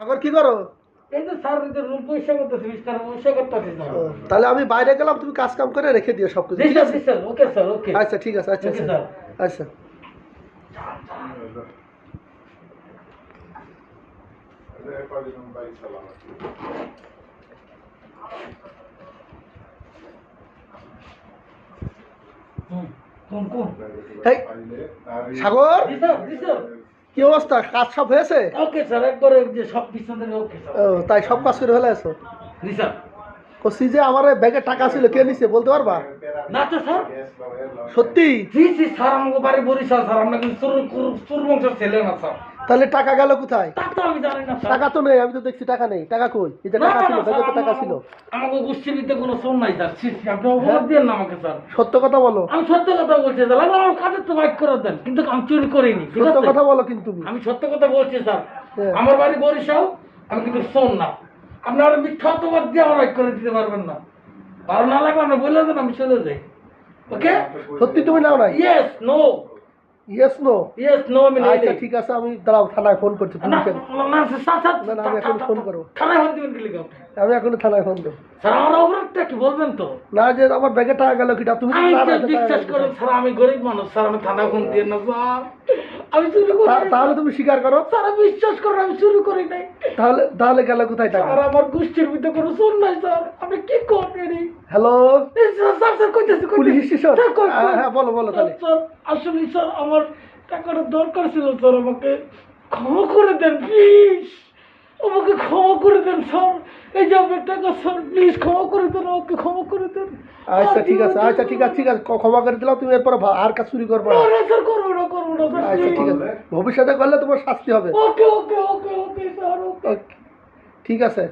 এখন কি করো? এই তো স্যার রুম পরিষ্কার করতেছি, বিস্তার পরিষ্কার করতেছি স্যার। তাহলে আমি বাইরে গেলাম, তুমি কাজ কাম করে রেখে দিও সবকিছু, জি ঠিক স্যার, আছে? জি স্যার, ওকে স্যার, ওকে। আচ্ছা ঠিক আছে, আচ্ছা ওকে আচ্ছা স্যার। আচ্ছা। কোন কোন? এই সাগর, জি স্যার, জি স্যার। কি অবস্থা? কাজ সব হয়েছে? ওকে স্যার, একবারে যে সব বিছানা ওকে স্যার। ও তাই সব কাজ করে ফেলে আছো? জি স্যার। কছি যে আমার ব্যাগে টাকা ছিল, কে নিছে বলতে পারবা? না তো স্যার। সত্যি? জি জি স্যার, আমাকে বাড়ি বরিশাল স্যার, আমরা কিন্তু চুর বংশের ছেলে না স্যার। তাহলে টাকা গেল কোথায়? তা তো আমি জানি না স্যার। টাকা তো নেই, আমি তো দেখছি টাকা নেই। টাকা কই? এই যে না টাকা না ছিল, না ব্যাগে তো স্যার, টাকা ছিল। আমাকে গোষ্ঠীবিদ্যা কোনো শোন নাই স্যার। ছি, ছি, আপনি অপবাদ দিয়েন না আমাকে স্যার। সত্য কথা বলো, আমি সত্য কথা বলছি স্যার, আমার কাজের তো বাইক করে দেন, কিন্তু আমি চুরি করিনি, ঠিক সত্য আছে? কথা বলো কিন্তু তুমি। আমি সত্য কথা বলছি স্যার। হ্যাঁ। আমার বাড়ি বরিশাল, আমি কিন্তু শোন না। আপনারা মিথ্যা অপবাদ দিয়ে আমার বাইক করে দিতে পারবেন না। ভালো না লাগলে আপনি বলে দেন, আমি চলে যাই। ওকে? সত্যি তুমি নাও নাই? Yes, no. Yes no? Yes, no, আমি নেই। আচ্ছা ঠিক আছে, আমি দাঁড়াও, থানায় ফোন করছি, না পুলিশে। না স্যার, স্যার, না, না, আমি এখন ফোন করবো। থানায় ফোন দিবেন কি লিখে আপনি? আমি এখন থানায় ফোন দেবো। স্যার, আমার অপরাধটা কি বলবেন তো? না, যে আমার ব্যাগে টাকা গেল কিটা, তুমি আমি না তো রাখলে টাকা বিশ্বাস গেল করেন কোথায়? স্যার, আমি গরিব মানুষ স্যার, আমি থানায় ফোন দিয়ে না স্যার, আমি চুরি করি নাই। তাহলে তুমি স্বীকার করো। স্যার, আমি বিশ্বাস করেন আমি চুরি করি নাই। তাহলে তাহলে গেল কোথায় টাকা? স্যার, আমার গোষ্ঠীর ভিতরে কোনো শোন নাই স্যার, আমি কি করবেন? হ্যালো, স্যার স্যার স্যার, কইতেছি পুলিশ স্টেশন? স্যার, হ্যাঁ বলো বলো তাহলে। স্যার, আসলে স্যার আমার টাকাটা দরকার ছিল স্যার, আমাকে ক্ষমা করে দেন প্লিজ, আমাকে ক্ষমা করে দেন স্যার। এই যে আপনার টাকা স্যার, প্লিজ ক্ষমা করে দেন, আমাকে ক্ষমা করে দেন। আচ্ছা ঠিক আছে, আচ্ছা ঠিক আছে, ঠিক আছে, ক্ষমা করে দিলাম। তুমি এরপর আর কাজ চুরি করবে না না। না স্যার, করবো না, করবো না স্যার, আচ্ছা ঠিক আছে, ভবিষ্যতে করলে তোমার শাস্তি হবে। ওকে ওকে ওকে ওকে স্যার, ওকে। ওকে, ঠিক আছে।